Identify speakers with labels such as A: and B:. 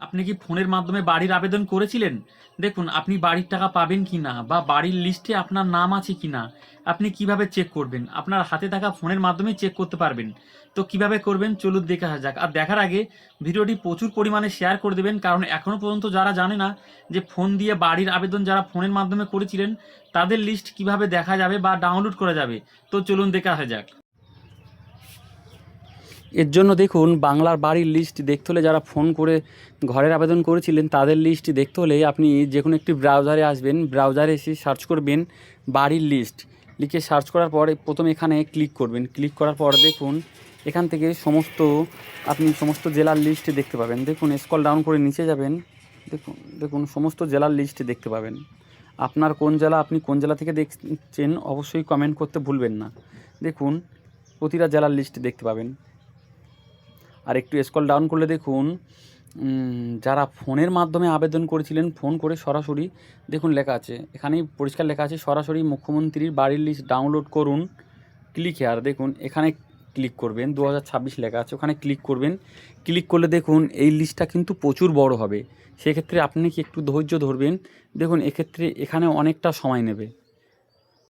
A: আপনি কি ফোনের মাধ্যমে বাড়ির আবেদন করেছিলেন? দেখুন আপনি বাড়ির টাকা পাবেন কি না বা বাড়ির লিস্টে আপনার নাম আছে কি না আপনি কিভাবে চেক করবেন? আপনার হাতে থাকা ফোনের মাধ্যমেই চেক করতে পারবেন। তো কিভাবে করবেন চলুন দেখে আসা যাক। আর দেখার আগে ভিডিওটি প্রচুর পরিমাণে শেয়ার করে দেবেন, কারণ এখনো পর্যন্ত যারা জানে না যে ফোন দিয়ে বাড়ির আবেদন যারা ফোনের মাধ্যমে করেছিলেন তাদের লিস্ট কিভাবে দেখা যাবে বা ডাউনলোড করা যাবে। তো চলুন দেখে আসা যাক। এর জন্য দেখুন বাংলার বাড়ির লিস্ট দেখতে হলে যারা ফোন করে ঘরের আবেদন করেছিলেন তাদের লিস্ট দেখতে হলে আপনি যে কোনো একটি ব্রাউজারে আসবেন, ব্রাউজারে এসে সার্চ করবেন বাড়ির লিস্ট, লিখে সার্চ করার পরে প্রথম এখানে ক্লিক করবেন। ক্লিক করার পর দেখুন এখান থেকে সমস্ত জেলার লিস্ট দেখতে পাবেন। দেখুন স্ক্রল ডাউন করে নিচে যাবেন, দেখুন দেখুন সমস্ত জেলার লিস্ট দেখতে পাবেন। আপনার কোন জেলা, আপনি কোন জেলা থেকে দেখছেন অবশ্যই কমেন্ট করতে ভুলবেন না। দেখুন প্রতিটা জেলার লিস্ট দেখতে পাবেন। আর একটু স্ক্রল ডাউন করলে দেখুন যারা ফোনের মাধ্যমে আবেদন করেছিলেন ফোন করে সরাসরি, দেখুন লেখা আছে এখানেই পরিষ্কার লেখা আছে সরাসরি মুখ্যমন্ত্রীর বাড়ির লিস্ট ডাউনলোড করুন, ক্লিক হেয়ার। দেখুন এখানে ক্লিক করবেন, 2026 লেখা আছে, ওখানে ক্লিক করবেন। ক্লিক করলে দেখুন এই লিস্টটা কিন্তু প্রচুর বড় হবে, সেক্ষেত্রে আপনি কি একটু ধৈর্য ধরবেন। দেখুন এক্ষেত্রে এখানে অনেকটা সময় নেবে।